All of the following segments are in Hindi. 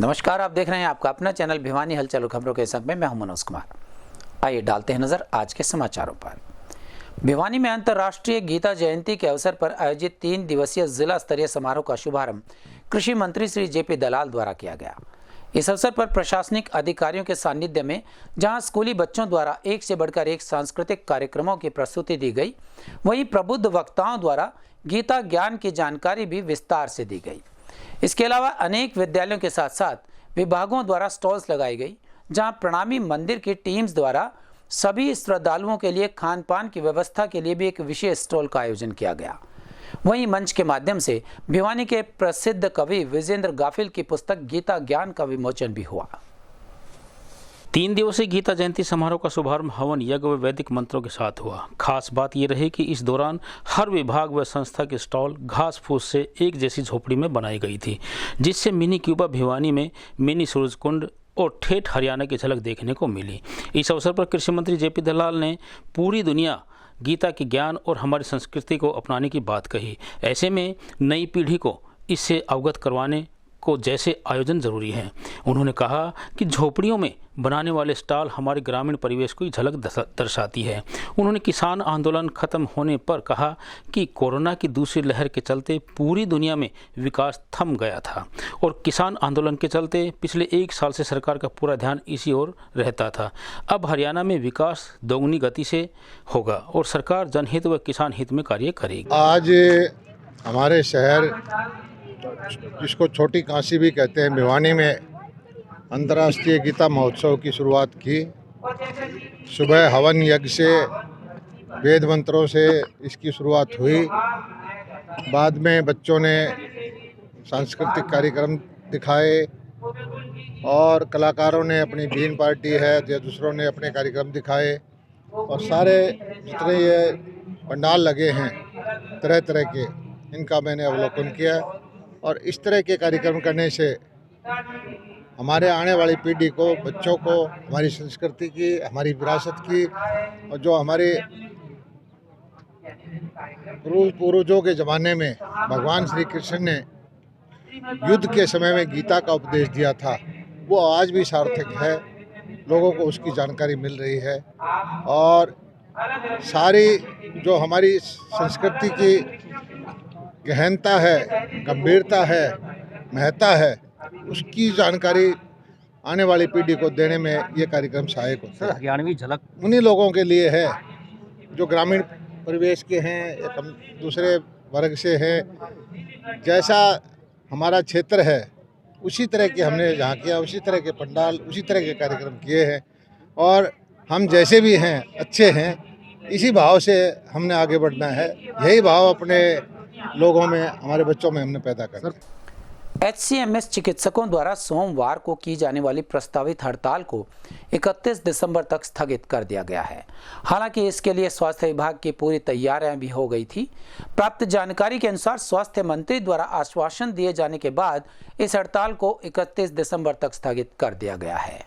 नमस्कार, आप देख रहे हैं आपका अपना चैनल भिवानी हलचल खबरों के संग में मैं हूं मनोज कुमार। आइए डालते हैं नजर आज के समाचारों पर। भिवानी में अंतर्राष्ट्रीय गीता जयंती के अवसर पर आयोजित 3 दिवसीय जिला स्तरीय समारोह का शुभारंभ कृषि मंत्री श्री जेपी दलाल द्वारा किया गया। इस अवसर पर प्रशासनिक अधिकारियों के सानिध्य में जहां स्कूली बच्चों द्वारा एक से बढ़कर एक सांस्कृतिक कार्यक्रमों की प्रस्तुति दी गई, वहीं प्रबुद्ध वक्ताओं द्वारा गीता ज्ञान की जानकारी भी विस्तार से दी गई। इसके अलावा अनेक विद्यालयों के साथ साथ विभागों द्वारा स्टॉल्स लगाई गई, जहां प्रणामी मंदिर की टीम्स द्वारा सभी श्रद्धालुओं के लिए खान पान की व्यवस्था के लिए भी एक विशेष स्टॉल का आयोजन किया गया। वहीं मंच के माध्यम से भिवानी के प्रसिद्ध कवि विजेंद्र गाफिल की पुस्तक गीता ज्ञान का विमोचन भी हुआ। 3 दिवसीय गीता जयंती समारोह का शुभारंभ हवन यज्ञ व वैदिक मंत्रों के साथ हुआ। खास बात यह रही कि इस दौरान हर विभाग व संस्था के स्टॉल घास फूस से एक जैसी झोपड़ी में बनाई गई थी, जिससे मिनी क्यूबा भिवानी में मिनी सूरजकुंड और ठेठ हरियाणा की झलक देखने को मिली। इस अवसर पर कृषि मंत्री जेपी दलाल ने पूरी दुनिया गीता के ज्ञान और हमारी संस्कृति को अपनाने की बात कही। ऐसे में नई पीढ़ी को इससे अवगत करवाने को जैसे आयोजन जरूरी है। उन्होंने कहा कि झोपड़ियों में बनाने वाले स्टॉल हमारे ग्रामीण परिवेश को झलक दर्शाती है। उन्होंने किसान आंदोलन खत्म होने पर कहा कि कोरोना की दूसरी लहर के चलते पूरी दुनिया में विकास थम गया था और किसान आंदोलन के चलते पिछले 1 साल से सरकार का पूरा ध्यान इसी ओर रहता था। अब हरियाणा में विकास दोगुनी गति से होगा और सरकार जनहित व किसान हित में कार्य करेगी। आज हमारे शहर, जिसको छोटी काशी भी कहते हैं, भिवानी में अंतर्राष्ट्रीय गीता महोत्सव की शुरुआत की। सुबह हवन यज्ञ से, वेद मंत्रों से इसकी शुरुआत हुई। बाद में बच्चों ने सांस्कृतिक कार्यक्रम दिखाए और कलाकारों ने अपनी बीन पार्टी है या दूसरों ने अपने कार्यक्रम दिखाए और सारे जितने ये पंडाल लगे हैं तरह तरह के, इनका मैंने अवलोकन किया। और इस तरह के कार्यक्रम करने से हमारे आने वाली पीढ़ी को, बच्चों को हमारी संस्कृति की, हमारी विरासत की और जो हमारे पूर्वजों के ज़माने में भगवान श्री कृष्ण ने युद्ध के समय में गीता का उपदेश दिया था, वो आज भी सार्थक है। लोगों को उसकी जानकारी मिल रही है और सारी जो हमारी संस्कृति की गहनता है, गंभीरता है, महत्ता है, उसकी जानकारी आने वाली पीढ़ी को देने में ये कार्यक्रम सहायक होता है। हरियाणवी झलक उन्हीं लोगों के लिए है जो ग्रामीण परिवेश के हैं या दूसरे वर्ग से हैं। जैसा हमारा क्षेत्र है उसी तरह के हमने यहाँ किया, उसी तरह के पंडाल, उसी तरह के कार्यक्रम किए हैं और हम जैसे भी हैं अच्छे हैं, इसी भाव से हमने आगे बढ़ना है। यही भाव अपने लोगों में, हमारे बच्चों में हमने पैदा करना है। HCMS चिकित्सकों द्वारा सोमवार को की जाने वाली प्रस्तावित हड़ताल को 31 दिसंबर तक स्थगित कर दिया गया है। हालांकि इसके लिए स्वास्थ्य विभाग की पूरी तैयारियां भी हो गई थी। प्राप्त जानकारी के अनुसार स्वास्थ्य मंत्री द्वारा आश्वासन दिए जाने के बाद इस हड़ताल को 31 दिसंबर तक स्थगित कर दिया गया है।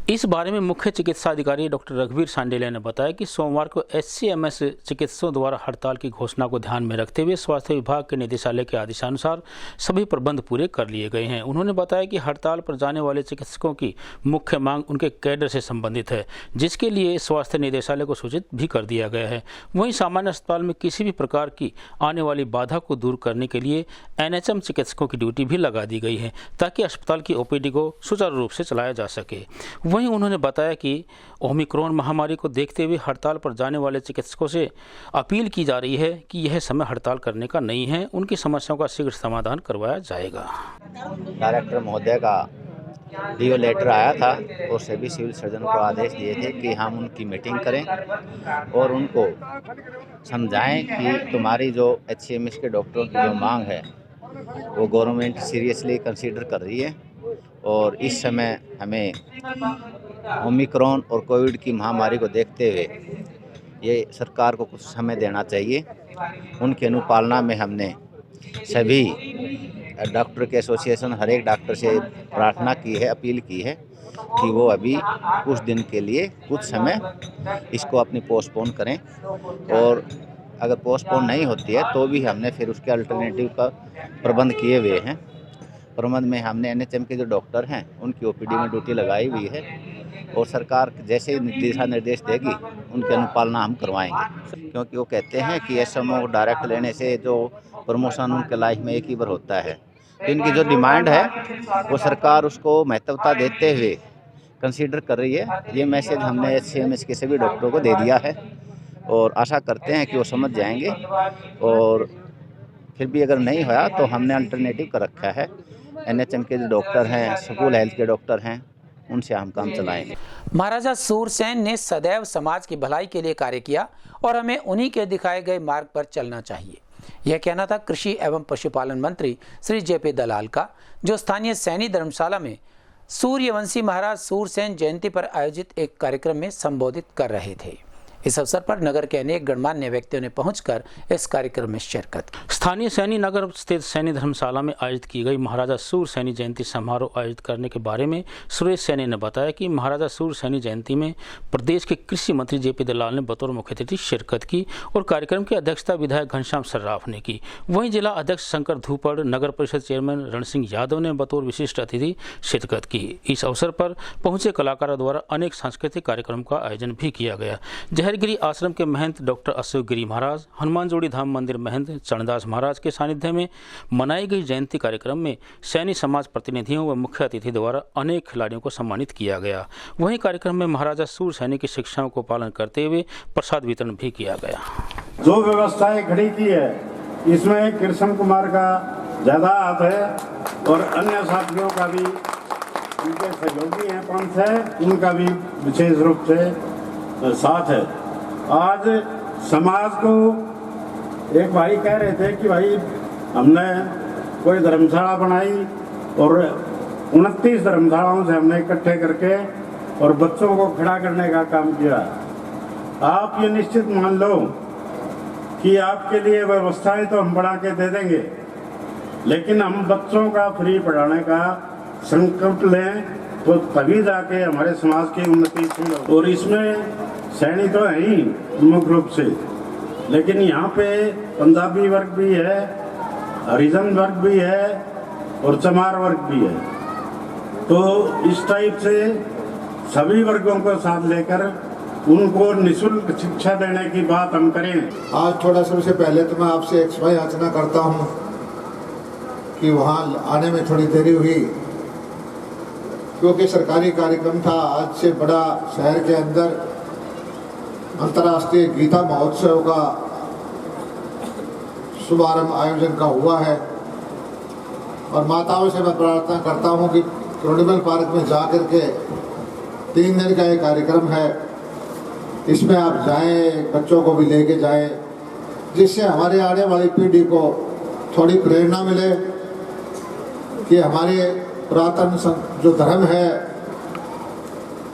इस बारे में मुख्य चिकित्सा अधिकारी डॉक्टर रघुवीर सांडेलिया ने बताया कि सोमवार को HCMS चिकित्सकों द्वारा हड़ताल की घोषणा को ध्यान में रखते हुए स्वास्थ्य विभाग के निदेशालय के आदेशानुसार सभी प्रबंध पूरे कर लिए गए हैं। उन्होंने बताया कि हड़ताल पर जाने वाले चिकित्सकों की मुख्य मांग उनके कैडर से संबंधित है, जिसके लिए स्वास्थ्य निदेशालय को सूचित भी कर दिया गया है। वहीं सामान्य अस्पताल में किसी भी प्रकार की आने वाली बाधा को दूर करने के लिए NHM चिकित्सकों की ड्यूटी भी लगा दी गई है, ताकि अस्पताल की OPD को सुचारू रूप से चलाया जा सके। वहीं उन्होंने बताया कि ओमिक्रॉन महामारी को देखते हुए हड़ताल पर जाने वाले चिकित्सकों से अपील की जा रही है कि यह समय हड़ताल करने का नहीं है, उनकी समस्याओं का शीघ्र समाधान करवाया जाएगा। डायरेक्टर महोदय का DO लेटर आया था और सभी सिविल सर्जन को आदेश दिए थे कि हम उनकी मीटिंग करें और उनको समझाएं कि तुम्हारी जो HCMS के डॉक्टरों की जो मांग है वो गवर्नमेंट सीरियसली कंसीडर कर रही है और इस समय हमें ओमिक्रॉन और कोविड की महामारी को देखते हुए ये सरकार को कुछ समय देना चाहिए। उनकी अनुपालना में हमने सभी डॉक्टर के एसोसिएशन, हर एक डॉक्टर से प्रार्थना की है, अपील की है कि वो अभी कुछ दिन के लिए, कुछ समय इसको अपनी पोस्टपोन करें और अगर पोस्टपोन नहीं होती है तो भी हमने फिर उसके अल्टरनेटिव का प्रबंध किए हुए हैं। प्रबंध में हमने एनएचएम के जो डॉक्टर हैं उनकी ओपीडी में ड्यूटी लगाई हुई है और सरकार जैसे दिशा निर्देश देगी उनकी अनुपालना हम करवाएंगे, क्योंकि वो कहते हैं कि एसएमओ डायरेक्ट लेने से जो प्रमोशन उनके लाइफ में एक ही बार होता है। तो इनकी जो डिमांड है वो सरकार उसको महत्वता देते हुए कंसीडर कर रही है। ये मैसेज हमने एचसीएमएस के सभी डॉक्टरों को दे दिया है और आशा करते हैं कि वो समझ जाएंगे, और फिर भी अगर नहीं होया तो हमने अल्टरनेटिव कर रखा है। एनएचएम के जो डॉक्टर हैं, स्कूल हेल्थ के डॉक्टर हैं, उनसे हम काम चलाएंगे। महाराजा सूरसेन ने सदैव समाज की भलाई के लिए कार्य किया और हमें उन्हीं के दिखाए गए मार्ग पर चलना चाहिए। यह कहना था कृषि एवं पशुपालन मंत्री श्री जेपी दलाल का, जो स्थानीय सैनी धर्मशाला में सूर्यवंशी महाराज सूरसेन जयंती पर आयोजित एक कार्यक्रम में संबोधित कर रहे थे। इस अवसर पर नगर के अनेक गणमान्य व्यक्तियों ने पहुंचकर इस कार्यक्रम में शिरकत की। स्थानीय सैनी नगर स्थित सैनी धर्मशाला में आयोजित की गई महाराजा सूरसैनी जयंती समारोह आयोजित करने के बारे में सुरेश सैनी ने बताया कि महाराजा सूरसैनी जयंती में प्रदेश के कृषि मंत्री जेपी दलाल ने बतौर मुख्य अतिथि शिरकत की और कार्यक्रम की अध्यक्षता विधायक घनश्याम सर्राफ ने की। वहीं जिला अध्यक्ष शंकर धूपड़, नगर परिषद चेयरमैन रण सिंह यादव ने बतौर विशिष्ट अतिथि शिरकत की। इस अवसर पर पहुंचे कलाकारों द्वारा अनेक सांस्कृतिक कार्यक्रम का आयोजन भी किया गया। गिरी आश्रम के महंत डॉक्टर अशोक गिरी महाराज, हनुमान जोड़ी धाम मंदिर महंत चरणदास महाराज के सानिध्य में मनाई गई जयंती कार्यक्रम में सैनी समाज प्रतिनिधियों व मुख्य अतिथि द्वारा अनेक खिलाड़ियों को सम्मानित किया गया। वहीं कार्यक्रम में महाराजा सूरसैनी की शिक्षाओं को पालन करते हुए प्रसाद वितरण भी किया गया। जो व्यवस्थाएं खड़ी की है इसमें कृष्ण कुमार का ज्यादा हाथ है और अन्य साथियों का भी, उनके सहयोगी हैं पंथ है, उनका भी विशेष रूप से साथ है। आज समाज को एक भाई कह रहे थे कि भाई हमने कोई धर्मशाला बनाई और 29 धर्मशालाओं से हमने इकट्ठे करके और बच्चों को खड़ा करने का काम किया। आप ये निश्चित मान लो कि आपके लिए व्यवस्थाएं तो हम बना के दे देंगे, लेकिन हम बच्चों का फ्री पढ़ाने का संकल्प लें तो तभी जाके हमारे समाज की उन्नति होगी। और इसमें सैनी तो है ही मुख्य रूप से, लेकिन यहाँ पे पंजाबी वर्ग भी है, हरिजन वर्ग भी है और चमार वर्ग भी है। तो इस टाइप से सभी वर्गों को साथ लेकर उनको निःशुल्क शिक्षा देने की बात हम करें। आज थोड़ा सबसे पहले तो मैं आपसे एक क्षमा याचना करता हूँ कि वहाँ आने में थोड़ी देरी हुई, क्योंकि सरकारी कार्यक्रम था। आज से बड़ा शहर के अंदर अंतर्राष्ट्रीय गीता महोत्सव का शुभारंभ आयोजन का हुआ है और माताओं से मैं प्रार्थना करता हूं कि क्रोनिबल पार्क में जाकर के 3 दिन का ये कार्यक्रम है, इसमें आप जाएं, बच्चों को भी लेके जाएं, जिससे हमारे आने वाली पीढ़ी को थोड़ी प्रेरणा मिले कि हमारे पुरातन जो धर्म है,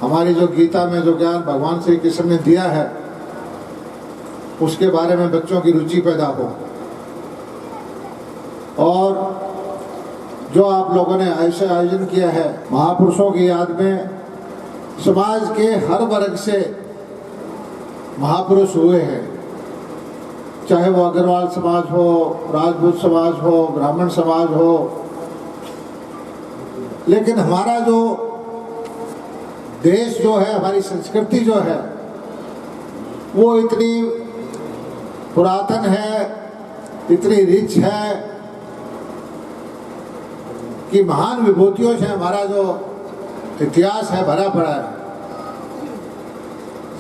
हमारी जो गीता में जो ज्ञान भगवान श्री कृष्ण ने दिया है, उसके बारे में बच्चों की रुचि पैदा हो। और जो आप लोगों ने ऐसे आयोजन किया है महापुरुषों की याद में, समाज के हर वर्ग से महापुरुष हुए हैं, चाहे वो अग्रवाल समाज हो, राजपूत समाज हो, ब्राह्मण समाज हो, लेकिन हमारा जो देश जो है, हमारी संस्कृति जो है, वो इतनी पुरातन है, इतनी रिच है कि महान विभूतियों से हमारा जो इतिहास है भरा पड़ा है।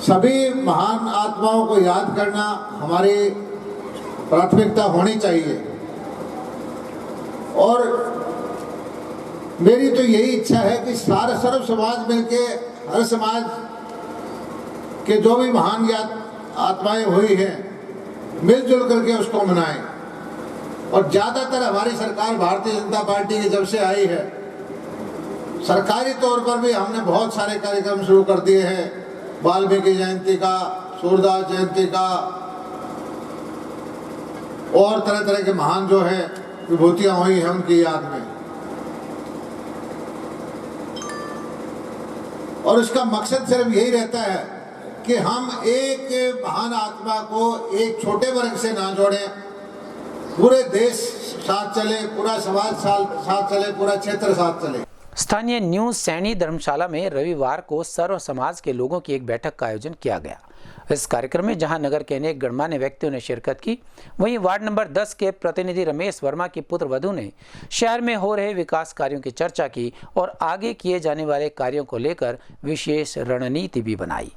सभी महान आत्माओं को याद करना हमारी प्राथमिकता होनी चाहिए। और मेरी तो यही इच्छा है कि सारे सर्व समाज मिलके, हर समाज के जो भी महान आत्माएं हुई हैं, मिलजुल करके उसको मनाएं। और ज़्यादातर हमारी सरकार भारतीय जनता पार्टी की जब से आई है, सरकारी तौर पर भी हमने बहुत सारे कार्यक्रम शुरू कर दिए हैं। वाल्मीकि जयंती का, सूरदास जयंती का और तरह तरह के महान जो है विभूतियां हुई हैं उनकी याद में। और इसका मकसद सिर्फ यही रहता है कि हम एक महान आत्मा को एक छोटे वर्ग से ना जोड़ें, पूरे देश साथ चले, पूरा समाज साथ चले, पूरा क्षेत्र साथ चले। स्थानीय न्यूज सैनी धर्मशाला में रविवार को सर्व समाज के लोगों की एक बैठक का आयोजन किया गया। इस कार्यक्रम में जहां नगर के अनेक गणमान्य व्यक्तियों ने शिरकत की, वहीं वार्ड नंबर 10 के प्रतिनिधि रमेश वर्मा की पुत्र वधू ने शहर में हो रहे विकास कार्यों की चर्चा की और आगे किए जाने वाले कार्यों को लेकर विशेष रणनीति भी बनाई।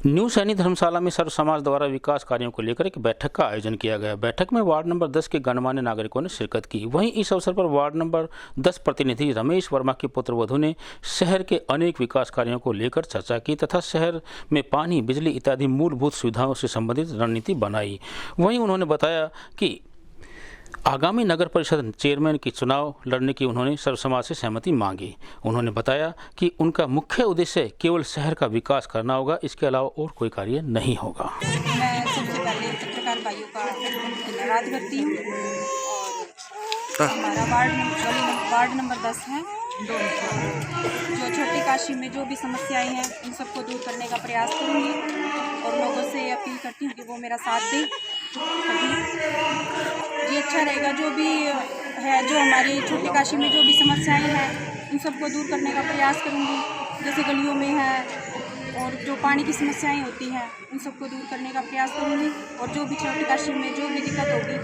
न्यू सैनी धर्मशाला में सर्व समाज द्वारा विकास कार्यों को लेकर एक बैठक का आयोजन किया गया। बैठक में वार्ड नंबर 10 के गणमान्य नागरिकों ने शिरकत की। वहीं इस अवसर पर वार्ड नंबर 10 प्रतिनिधि रमेश वर्मा के पुत्र वधू ने शहर के अनेक विकास कार्यों को लेकर चर्चा की तथा शहर में पानी, बिजली इत्यादि मूलभूत सुविधाओं से संबंधित रणनीति बनाई। वहीं उन्होंने बताया कि आगामी नगर परिषद चेयरमैन की चुनाव लड़ने की उन्होंने सर्व समाज से सहमति मांगी। उन्होंने बताया कि उनका मुख्य उद्देश्य केवल शहर का विकास करना होगा, इसके अलावा और कोई कार्य नहीं होगा। मैं सबसे पहले पत्रकार भाइयों का धन्यवाद करती हूँ और हमारा वार्ड नंबर 10 है, जो छोटी काशी में जो भी समस्याएं हैं उन सबको दूर करने का प्रयास करूँगी और लोगों से अपील करती हूँ कि वो मेरा साथ दें। ये अच्छा रहेगा, जो भी है, जो हमारी छोटी काशी में जो भी समस्याएं हैं उन सबको दूर करने का प्रयास करूँगी। जैसे गलियों में है और जो पानी की समस्याएं होती हैं उन सबको दूर करने का प्रयास करूँगी और जो भी छोटी काशी में जो भी दिक्कत होगी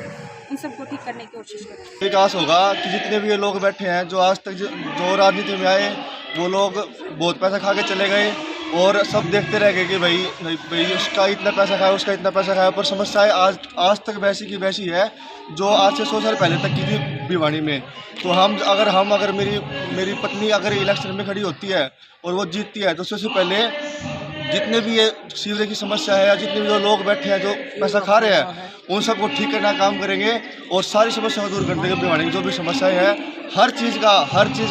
उन सबको ठीक करने की कोशिश करूँगी। विकास होगा कि जितने भी ये लोग बैठे हैं, जो आज तक जो राजनीति में आए, वो लोग बहुत पैसा खा के चले गए और सब देखते रह गए कि भाई उसका इतना पैसा खाया, उसका इतना पैसा खाया। पर समस्याएं आज तक वैसी की वैसी है जो आज से 100 साल पहले तक की थी भिवानी में। तो अगर मेरी पत्नी अगर इलेक्शन में खड़ी होती है और वो जीतती है तो सबसे पहले जितने भी ये सीवरेज की समस्या है या जितने भी जो लोग बैठे हैं जो पैसा खा रहे हैं उन सबको ठीक करना काम करेंगे और सारी समस्याओं को दूर कर देंगे। भिवानी की जो भी समस्याएं हैं, हर चीज़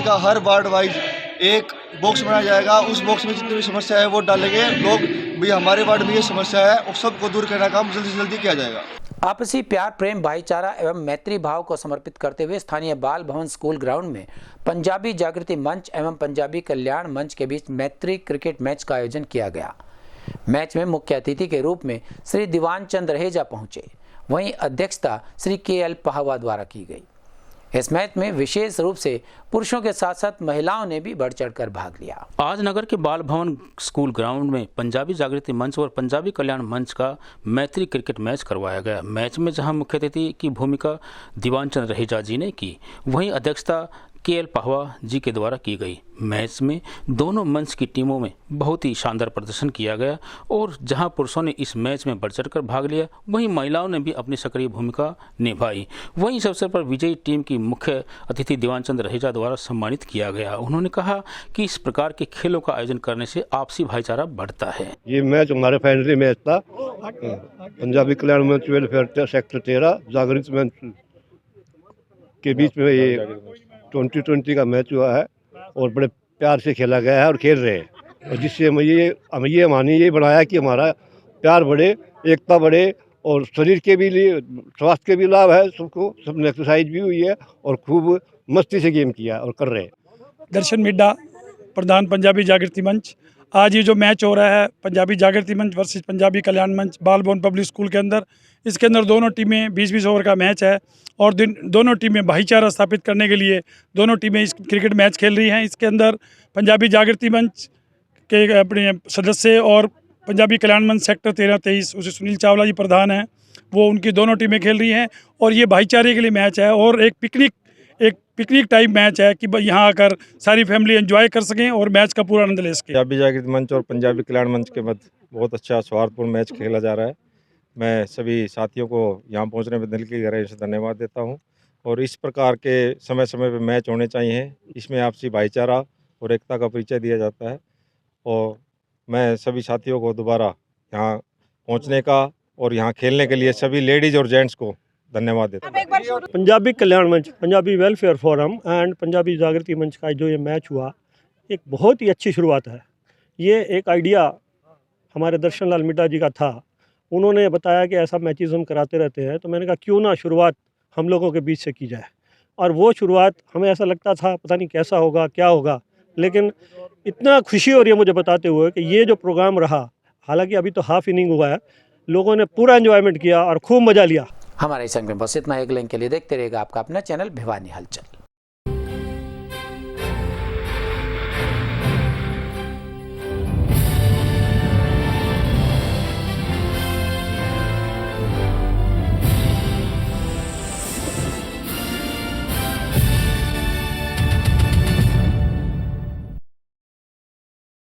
का हर वार्ड वाइज एक बॉक्स बनाया जाएगा। उस बॉक्स में जितनी भी समस्या है वो डालेंगे। लोग भी हमारे वार्ड में ये समस्या है और सबको दूर करने का काम जल्दी से जल्दी किया जाएगा। आपसी प्यार, प्रेम, भाईचारा एवं मैत्री भाव को समर्पित करते हुए स्थानीय बाल भवन स्कूल ग्राउंड में पंजाबी जागृति मंच एवं पंजाबी कल्याण मंच के बीच मैत्री क्रिकेट मैच का आयोजन किया गया। मैच में मुख्य अतिथि के रूप में श्री दीवान चंद रहेजा पहुंचे, वहीं अध्यक्षता श्री KL पहावा द्वारा की गई। इस मैच में विशेष रूप से पुरुषों के साथ साथ महिलाओं ने भी बढ़ चढ़कर भाग लिया। आज नगर के बाल भवन स्कूल ग्राउंड में पंजाबी जागृति मंच और पंजाबी कल्याण मंच का मैत्री क्रिकेट मैच करवाया गया। मैच में जहां मुख्य अतिथि की भूमिका दीवान चंद रहेजा जी ने की, वहीं अध्यक्षता KL पहावा जी के द्वारा की गई। मैच में दोनों मंच की टीमों में बहुत ही शानदार प्रदर्शन किया गया और जहां पुरुषों ने इस मैच में बढ़ चढ़कर भाग लिया, वहीं महिलाओं ने भी अपनी सक्रिय भूमिका निभाई। वहीं इस अवसर पर विजयी टीम की मुख्य अतिथि दीवानचंद रहेजा द्वारा सम्मानित किया गया। उन्होंने कहा कि इस प्रकार के खेलों का आयोजन करने से आपसी भाईचारा बढ़ता है। ये मैच हमारे फैमिली मैच था। पंजाबी कल्याण मंच वेलफेयर सेक्टर 13 जागृत मंच के बीच में ये 2020 का मैच हुआ है और बड़े प्यार से खेला गया है और खेल रहे हैं, और जिससे हमें ये मानी ये बनाया कि हमारा प्यार बढ़े, एकता बढ़े और शरीर के भी लिए स्वास्थ्य के भी लाभ है। सबने एक्सरसाइज भी हुई है और खूब मस्ती से गेम किया और कर रहे हैं। दर्शन मिड्डा, प्रधान पंजाबी जागृति मंच। आज ये जो मैच हो रहा है पंजाबी जागृति मंच वर्सेस पंजाबी कल्याण मंच बाल भवन पब्लिक स्कूल के अंदर, इसके अंदर दोनों टीमें 20-20 ओवर का मैच है और दोनों टीमें भाईचारा स्थापित करने के लिए दोनों टीमें इस क्रिकेट मैच खेल रही हैं। इसके अंदर पंजाबी जागृति मंच के अपने सदस्य और पंजाबी कल्याण मंच सेक्टर 13-23 उसे सुनील चावला जी प्रधान हैं, वो उनकी दोनों टीमें खेल रही हैं और ये भाईचारे के लिए मैच है और एक पिकनिक टाइप मैच है कि यहाँ आकर सारी फैमिली एंजॉय कर सकें और मैच का पूरा आनंद ले सकें। पंजाबी जागृति मंच और पंजाबी कल्याण मंच के मध्य बहुत अच्छा सौहार्दपूर्ण मैच खेला जा रहा है। मैं सभी साथियों को यहाँ पहुँचने में दिल की गहराई से धन्यवाद देता हूँ और इस प्रकार के समय समय पर मैच होने चाहिए। इसमें आपसी भाईचारा और एकता का परिचय दिया जाता है और मैं सभी साथियों को दोबारा यहाँ पहुँचने का और यहाँ खेलने के लिए सभी लेडीज़ और जेंट्स को धन्यवाद देता हूँ। पंजाबी कल्याण मंच, Punjabi welfare forum and Punjabi जागृति मंच का जो ये मैच हुआ, एक बहुत ही अच्छी शुरुआत है। ये एक आइडिया हमारे दर्शन लाल मिड्डा जी का था। उन्होंने बताया कि ऐसा मैचेस हम कराते रहते हैं, तो मैंने कहा क्यों ना शुरुआत हम लोगों के बीच से की जाए। और वो शुरुआत हमें ऐसा लगता था पता नहीं कैसा होगा, क्या होगा, लेकिन इतना खुशी हो रही है मुझे बताते हुए कि ये जो प्रोग्राम रहा, हालांकि अभी तो हाफ इनिंग हुआ है, लोगों ने पूरा एंजॉयमेंट किया और खूब मज़ा लिया। हमारे संग में बस इतना। एक लिंक के लिए देखते रहेगा आपका अपना चैनल भिवानी हलचल।